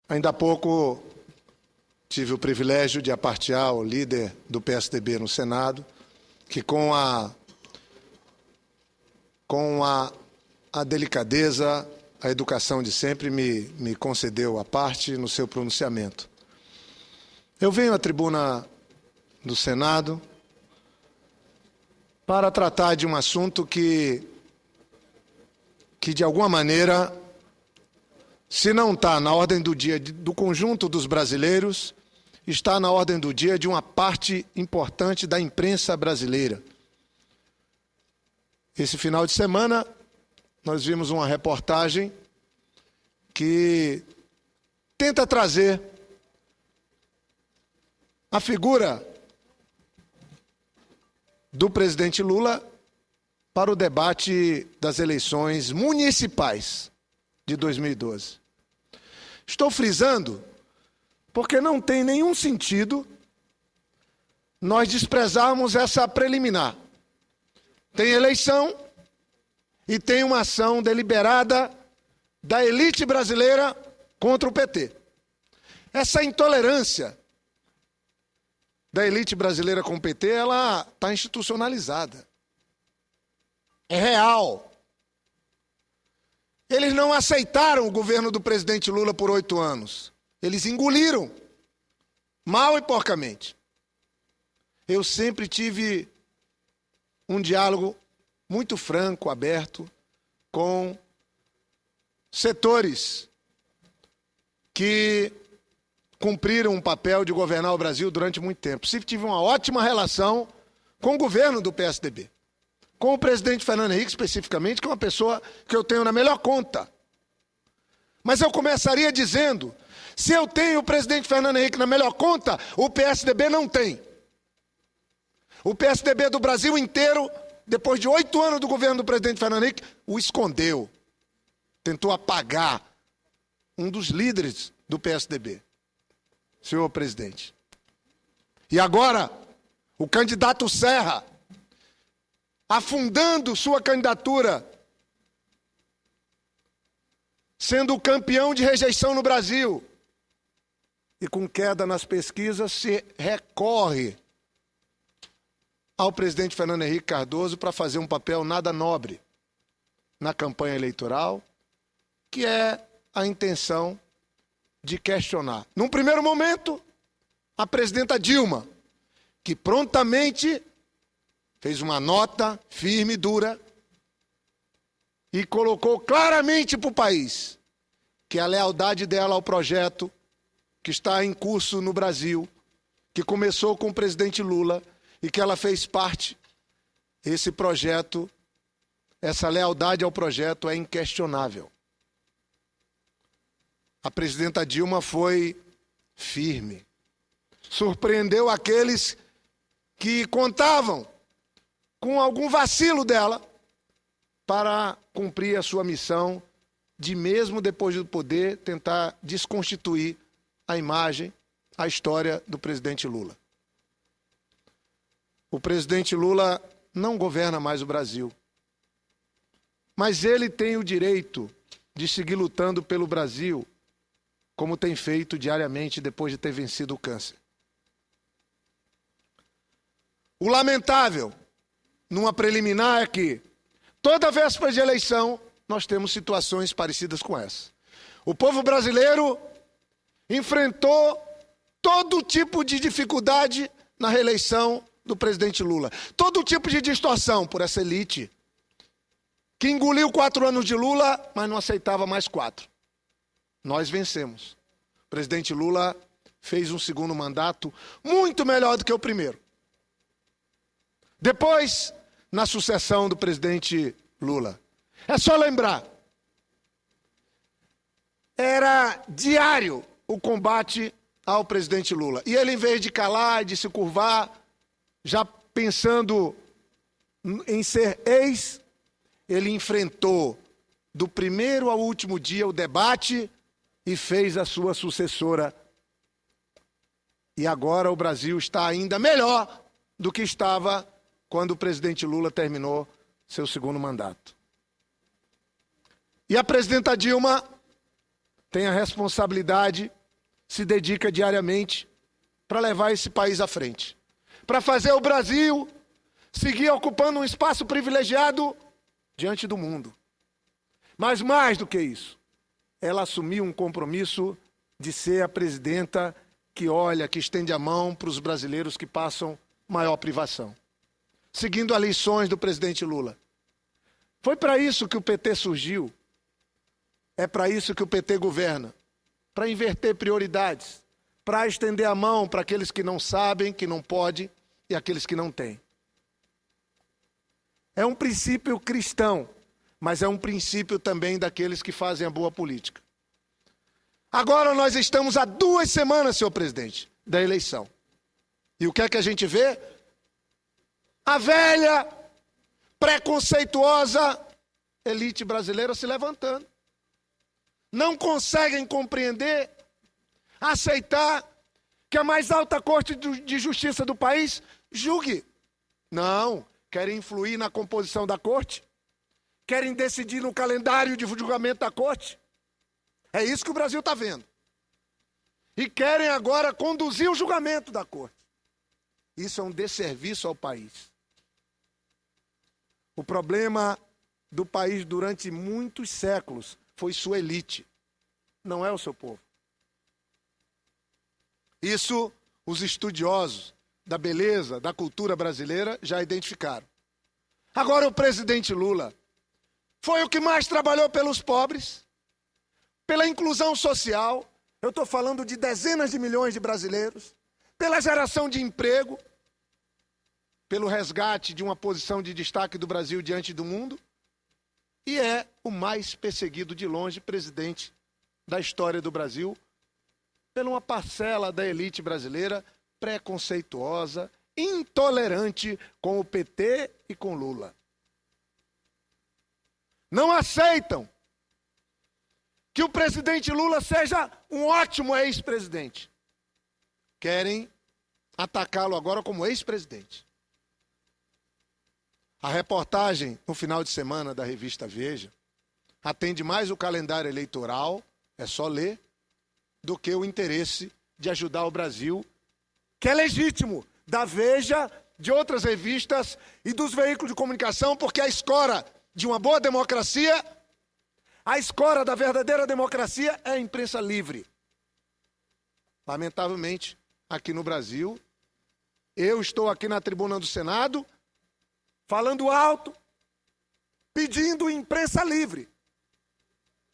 Ainda há pouco tive o privilégio de apartear o líder do PSDB no Senado, que com a delicadeza, a educação de sempre me concedeu a parte no seu pronunciamento. Eu venho à tribuna do Senado para tratar de um assunto que de alguma maneira, se não está na ordem do dia do conjunto dos brasileiros, está na ordem do dia de uma parte importante da imprensa brasileira. Esse final de semana, nós vimos uma reportagem que tenta trazer a figura do presidente Lula para o debate das eleições municipais de 2012. Estou frisando porque não tem nenhum sentido nós desprezarmos essa preliminar. Tem eleição e tem uma ação deliberada da elite brasileira contra o PT. Essa intolerância da elite brasileira com o PT, ela está institucionalizada. É real. Eles não aceitaram o governo do presidente Lula por 8 anos. Eles engoliram, mal e porcamente. Eu sempre tive um diálogo muito franco, aberto, com setores que cumpriram um papel de governar o Brasil durante muito tempo. Sempre tive uma ótima relação com o governo do PSDB. Com o presidente Fernando Henrique, especificamente, que é uma pessoa que eu tenho na melhor conta. Mas eu começaria dizendo, se eu tenho o presidente Fernando Henrique na melhor conta, o PSDB não tem. O PSDB do Brasil inteiro, depois de 8 anos do governo do presidente Fernando Henrique, o escondeu. Tentou apagar um dos líderes do PSDB, senhor presidente. E agora, o candidato Serra, afundando sua candidatura, sendo o campeão de rejeição no Brasil, e com queda nas pesquisas, se recorre ao presidente Fernando Henrique Cardoso para fazer um papel nada nobre na campanha eleitoral, que é a intenção de questionar. Num primeiro momento, a presidenta Dilma, que prontamente fez uma nota firme e dura e colocou claramente para o país que a lealdade dela ao projeto que está em curso no Brasil, que começou com o presidente Lula e que ela fez parte, esse projeto, essa lealdade ao projeto é inquestionável. A presidenta Dilma foi firme, surpreendeu aqueles que contavam com algum vacilo dela para cumprir a sua missão de, mesmo depois do poder, tentar desconstituir a imagem, a história do presidente Lula. O presidente Lula não governa mais o Brasil, mas ele tem o direito de seguir lutando pelo Brasil, como tem feito diariamente depois de ter vencido o câncer. O lamentável, numa preliminar, é que toda véspera de eleição nós temos situações parecidas com essa. O povo brasileiro enfrentou todo tipo de dificuldade na reeleição do presidente Lula. Todo tipo de distorção por essa elite que engoliu 4 anos de Lula, mas não aceitava mais 4. Nós vencemos. O presidente Lula fez um segundo mandato muito melhor do que o primeiro. Depois, na sucessão do presidente Lula, é só lembrar, era diário o combate ao presidente Lula. E ele, em vez de calar, de se curvar, já pensando em ser ex, ele enfrentou do primeiro ao último dia o debate e fez a sua sucessora. E agora o Brasil está ainda melhor do que estava quando o presidente Lula terminou seu segundo mandato. E a presidenta Dilma tem a responsabilidade se dedica diariamente para levar esse país à frente, para fazer o Brasil seguir ocupando um espaço privilegiado diante do mundo. Mas mais do que isso, ela assumiu um compromisso de ser a presidenta que olha, que estende a mão para os brasileiros que passam maior privação. Seguindo as lições do presidente Lula. Foi para isso que o PT surgiu. É para isso que o PT governa. Para inverter prioridades. Para estender a mão para aqueles que não sabem, que não podem e aqueles que não têm. É um princípio cristão, mas é um princípio também daqueles que fazem a boa política. Agora nós estamos há 2 semanas, senhor presidente, da eleição. E o que é que a gente vê? A velha, preconceituosa elite brasileira se levantando. Não conseguem compreender, aceitar que a mais alta corte de justiça do país julgue. Não, querem influir na composição da corte, querem decidir no calendário de julgamento da corte. É isso que o Brasil está vendo. E querem agora conduzir o julgamento da corte. Isso é um desserviço ao país. O problema do país durante muitos séculos foi sua elite, não é o seu povo. Isso os estudiosos da beleza, da cultura brasileira já identificaram. Agora o presidente Lula foi o que mais trabalhou pelos pobres, pela inclusão social, eu estou falando de dezenas de milhões de brasileiros, pela geração de emprego, pelo resgate de uma posição de destaque do Brasil diante do mundo, e é o mais perseguido de longe presidente da história do Brasil, pela uma parcela da elite brasileira preconceituosa, intolerante com o PT e com Lula. Não aceitam que o presidente Lula seja um ótimo ex-presidente. Querem atacá-lo agora como ex-presidente. A reportagem no final de semana da revista Veja atende mais o calendário eleitoral, é só ler, do que o interesse de ajudar o Brasil, que é legítimo, da Veja, de outras revistas e dos veículos de comunicação, porque a escora de uma boa democracia, a escora da verdadeira democracia é a imprensa livre. Lamentavelmente, aqui no Brasil, eu estou aqui na tribuna do Senado, falando alto, pedindo imprensa livre.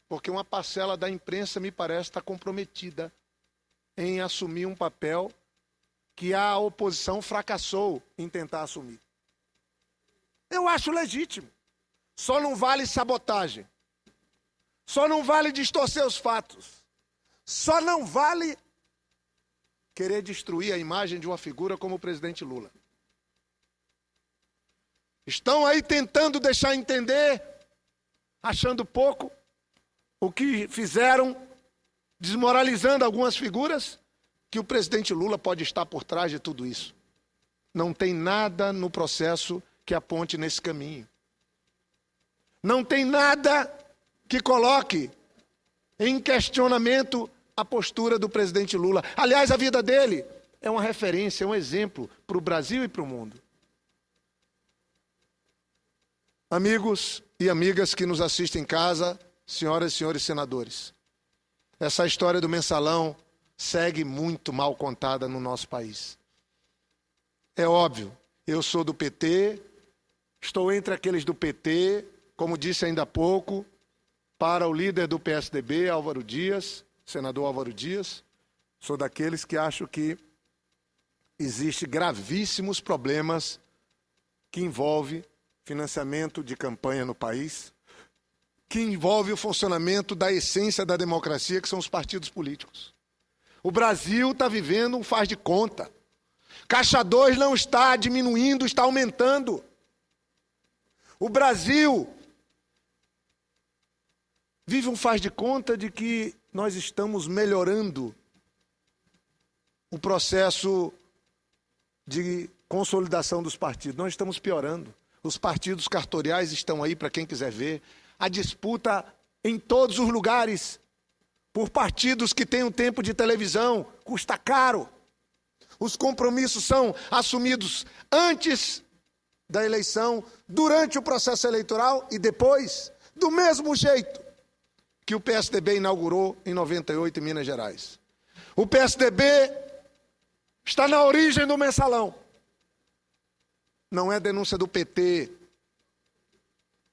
Porque uma parcela da imprensa, me parece, está comprometida em assumir um papel que a oposição fracassou em tentar assumir. Eu acho legítimo. Só não vale sabotagem. Só não vale distorcer os fatos. Só não vale querer destruir a imagem de uma figura como o presidente Lula. Estão aí tentando deixar entender, achando pouco, o que fizeram, desmoralizando algumas figuras, que o presidente Lula pode estar por trás de tudo isso. Não tem nada no processo que aponte nesse caminho. Não tem nada que coloque em questionamento a postura do presidente Lula. Aliás, a vida dele é uma referência, é um exemplo para o Brasil e para o mundo. Amigos e amigas que nos assistem em casa, senhoras e senhores senadores, essa história do mensalão segue muito mal contada no nosso país. É óbvio, eu sou do PT, estou entre aqueles do PT, como disse ainda há pouco, para o líder do PSDB, Álvaro Dias, senador Álvaro Dias, sou daqueles que acham que existem gravíssimos problemas que envolvem financiamento de campanha no país, que envolve o funcionamento da essência da democracia, que são os partidos políticos. O Brasil está vivendo um faz de conta. Caixa 2 não está diminuindo, está aumentando. O Brasil vive um faz de conta de que nós estamos melhorando o processo de consolidação dos partidos. Nós estamos piorando. Os partidos cartoriais estão aí para quem quiser ver. A disputa em todos os lugares. por partidos que têm um tempo de televisão, custa caro. Os compromissos são assumidos antes da eleição, durante o processo eleitoral e depois, do mesmo jeito que o PSDB inaugurou em 98 em Minas Gerais. O PSDB está na origem do mensalão. Não é denúncia do PT,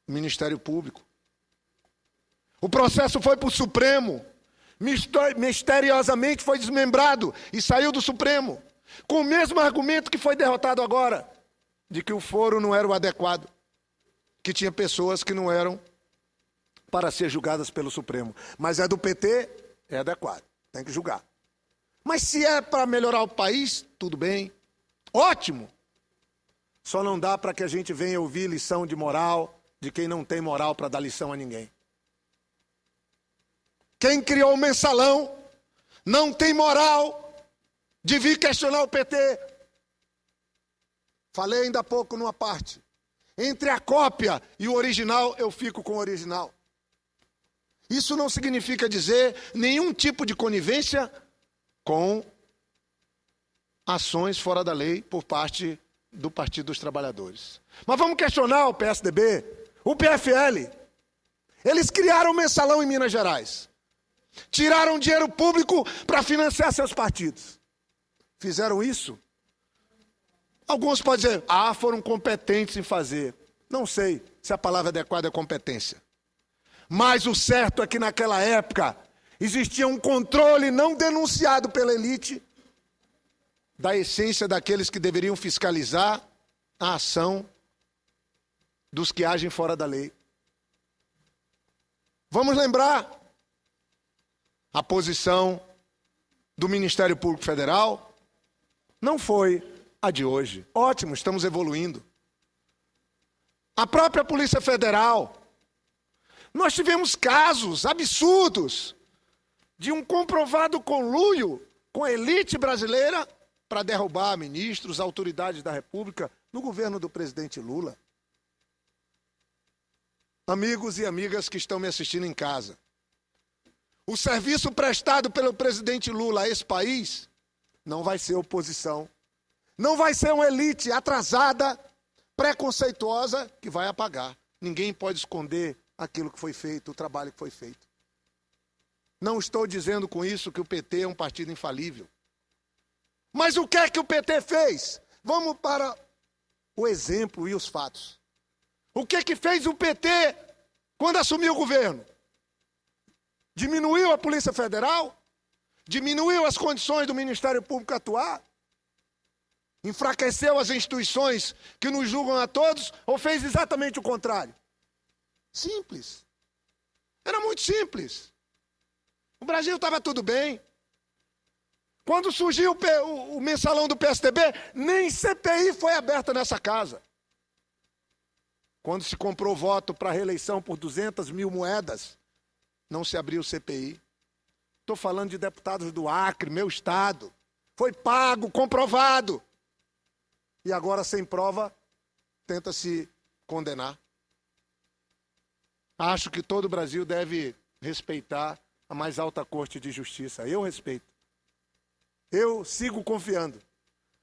Ministério Público. O processo foi para o Supremo, misteriosamente foi desmembrado e saiu do Supremo, com o mesmo argumento que foi derrotado agora, de que o foro não era o adequado, que tinha pessoas que não eram para ser julgadas pelo Supremo. Mas é do PT, é adequado, tem que julgar. Mas se é para melhorar o país, tudo bem, ótimo. Só não dá para que a gente venha ouvir lição de moral de quem não tem moral para dar lição a ninguém. Quem criou o mensalão não tem moral de vir questionar o PT. Falei ainda há pouco numa parte. Entre a cópia e o original, eu fico com o original. Isso não significa dizer nenhum tipo de conivência com ações fora da lei por parte do Partido dos Trabalhadores. Mas vamos questionar o PSDB, o PFL. Eles criaram o mensalão em Minas Gerais. Tiraram dinheiro público para financiar seus partidos. Fizeram isso? Alguns podem dizer, foram competentes em fazer. Não sei se a palavra adequada é competência. Mas o certo é que naquela época existia um controle não denunciado pela elite da essência daqueles que deveriam fiscalizar a ação dos que agem fora da lei. Vamos lembrar a posição do Ministério Público Federal não foi a de hoje. Ótimo, estamos evoluindo. A própria Polícia Federal. Nós tivemos casos absurdos de um comprovado conluio com a elite brasileira para derrubar ministros, autoridades da República no governo do presidente Lula. Amigos e amigas que estão me assistindo em casa, o serviço prestado pelo presidente Lula a esse país não vai ser oposição. Não vai ser uma elite atrasada, preconceituosa, que vai apagar. Ninguém pode esconder aquilo que foi feito, o trabalho que foi feito. Não estou dizendo com isso que o PT é um partido infalível. Mas o que é que o PT fez? Vamos para o exemplo e os fatos. O que é que fez o PT quando assumiu o governo? Diminuiu a Polícia Federal? Diminuiu as condições do Ministério Público atuar? Enfraqueceu as instituições que nos julgam a todos? Ou fez exatamente o contrário? Simples. Era muito simples. O Brasil estava tudo bem. Quando surgiu o mensalão do PSDB, nem CPI foi aberta nessa casa. Quando se comprou voto para a reeleição por 200 mil moedas, não se abriu CPI. Estou falando de deputados do Acre, meu estado. Foi pago, comprovado. E agora, sem prova, tenta-se condenar. Acho que todo o Brasil deve respeitar a mais alta corte de justiça. Eu respeito. Eu sigo confiando.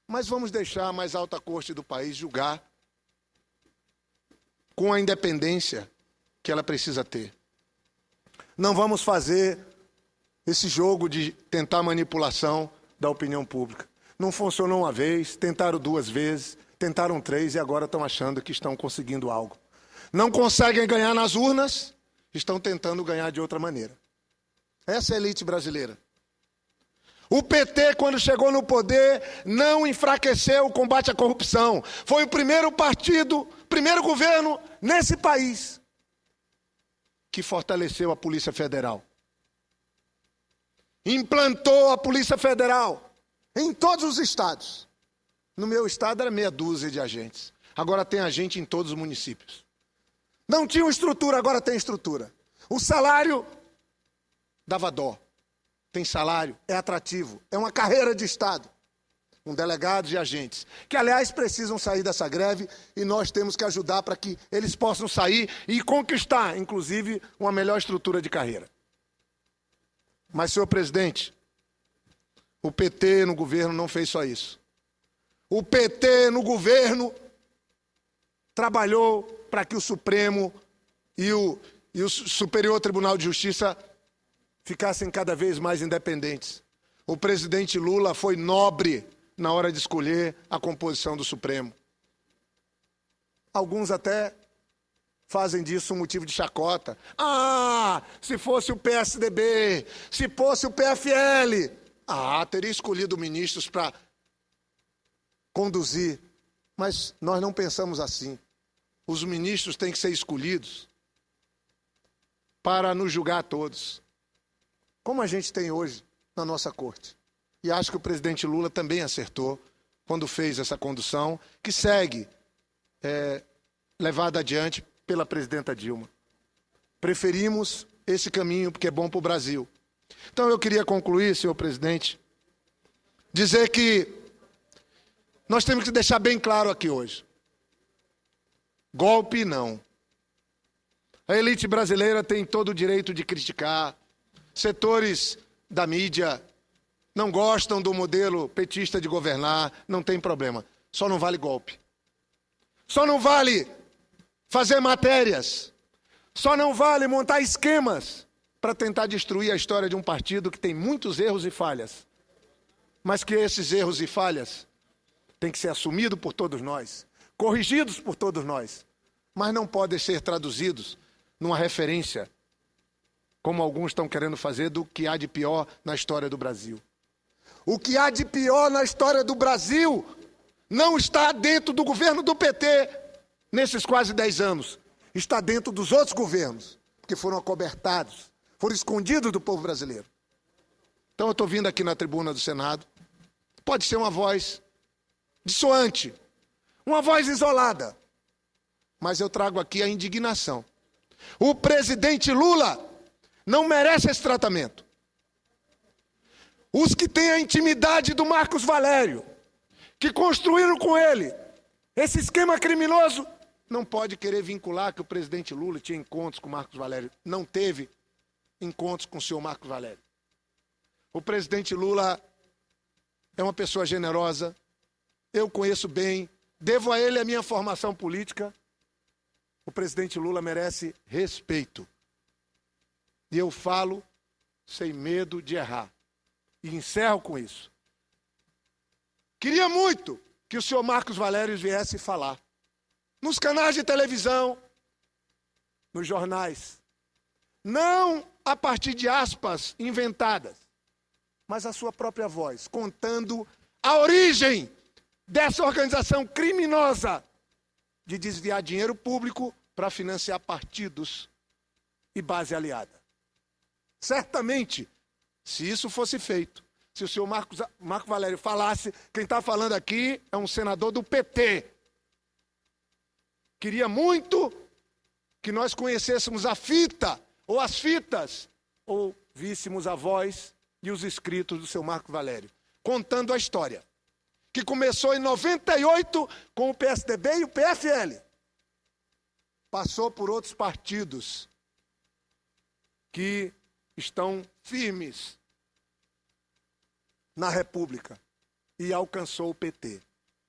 Mas vamos deixar a mais alta corte do país julgar com a independência que ela precisa ter. Não vamos fazer esse jogo de tentar manipulação da opinião pública. Não funcionou uma vez, tentaram 2 vezes, tentaram 3 e agora estão achando que estão conseguindo algo. Não conseguem ganhar nas urnas, estão tentando ganhar de outra maneira. Essa é a elite brasileira. O PT, quando chegou no poder, não enfraqueceu o combate à corrupção. Foi o primeiro partido, primeiro governo nesse país que fortaleceu a Polícia Federal. Implantou a Polícia Federal em todos os estados. No meu estado era meia dúzia de agentes. Agora tem agente em todos os municípios. Não tinha estrutura, agora tem estrutura. O salário dava dó. Tem salário, é atrativo, é uma carreira de Estado. Com delegados e agentes, que aliás precisam sair dessa greve e nós temos que ajudar para que eles possam sair e conquistar, inclusive, uma melhor estrutura de carreira. Mas, senhor presidente, o PT no governo não fez só isso. O PT no governo trabalhou para que o Supremo e o Superior Tribunal de Justiça ficassem cada vez mais independentes. O presidente Lula foi nobre na hora de escolher a composição do Supremo. Alguns até fazem disso um motivo de chacota. Ah, se fosse o PSDB, se fosse o PFL, teria escolhido ministros para conduzir. Mas nós não pensamos assim. Os ministros têm que ser escolhidos para nos julgar a todos, como a gente tem hoje na nossa corte. E acho que o presidente Lula também acertou quando fez essa condução, que segue levada adiante pela presidenta Dilma. Preferimos esse caminho porque é bom para o Brasil. Então eu queria concluir, senhor presidente, dizer que nós temos que deixar bem claro aqui hoje. Golpe não. A elite brasileira tem todo o direito de criticar. Setores da mídia não gostam do modelo petista de governar, não tem problema. Só não vale golpe. Só não vale fazer matérias. Só não vale montar esquemas para tentar destruir a história de um partido que tem muitos erros e falhas. Mas que esses erros e falhas têm que ser assumidos por todos nós, corrigidos por todos nós, mas não podem ser traduzidos numa referência, como alguns estão querendo fazer, do que há de pior na história do Brasil. O que há de pior na história do Brasil não está dentro do governo do PT nesses quase 10 anos. Está dentro dos outros governos, que foram acobertados, foram escondidos do povo brasileiro. Então eu estou vindo aqui na tribuna do Senado. Pode ser uma voz dissoante, uma voz isolada, mas eu trago aqui a indignação. O presidente Lula não merece esse tratamento. Os que têm a intimidade do Marcos Valério, que construíram com ele esse esquema criminoso, não pode querer vincular que o presidente Lula tinha encontros com o Marcos Valério. Não teve encontros com o senhor Marcos Valério. O presidente Lula é uma pessoa generosa, eu conheço bem, devo a ele a minha formação política. O presidente Lula merece respeito. E eu falo sem medo de errar. E encerro com isso. Queria muito que o senhor Marcos Valério viesse falar. Nos canais de televisão, nos jornais. Não a partir de aspas inventadas, mas a sua própria voz, contando a origem dessa organização criminosa de desviar dinheiro público para financiar partidos e base aliada. Certamente, se isso fosse feito, se o senhor Marco Valério falasse, quem está falando aqui é um senador do PT. Queria muito que nós conhecêssemos a fita, ou as fitas, ou víssemos a voz e os escritos do seu Marco Valério, contando a história, que começou em 98 com o PSDB e o PFL. Passou por outros partidos que estão firmes na República e alcançou o PT.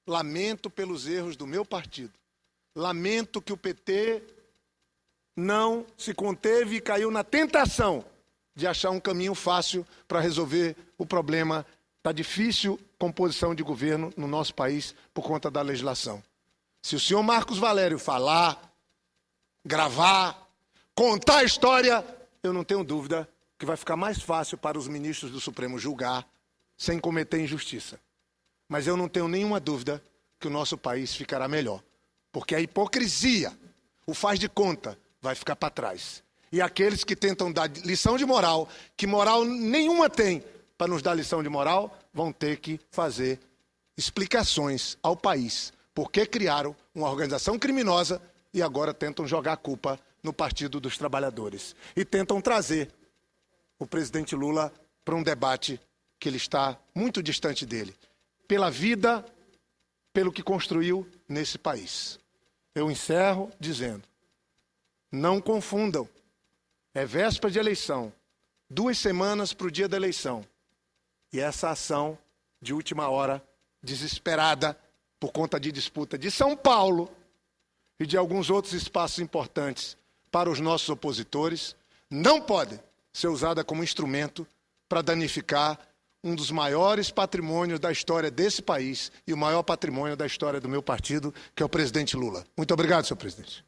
Lamento pelos erros do meu partido. Lamento que o PT não se conteve e caiu na tentação de achar um caminho fácil para resolver o problema da difícil composição de governo no nosso país por conta da legislação. Se o senhor Marcos Valério falar, gravar, contar a história, eu não tenho dúvida que vai ficar mais fácil para os ministros do Supremo julgar sem cometer injustiça. Mas eu não tenho nenhuma dúvida que o nosso país ficará melhor. Porque a hipocrisia, o faz de conta, vai ficar para trás. E aqueles que tentam dar lição de moral, que moral nenhuma tem para nos dar lição de moral, vão ter que fazer explicações ao país. Por que criaram uma organização criminosa e agora tentam jogar a culpa no Partido dos Trabalhadores. E tentam trazer o presidente Lula para um debate que ele está muito distante dele. Pela vida, pelo que construiu nesse país. Eu encerro dizendo, não confundam, é véspera de eleição, 2 semanas para o dia da eleição. E essa ação de última hora, desesperada, por conta de disputa de São Paulo e de alguns outros espaços importantes para os nossos opositores, não pode ser usada como instrumento para danificar um dos maiores patrimônios da história desse país e o maior patrimônio da história do meu partido, que é o presidente Lula. Muito obrigado, senhor presidente.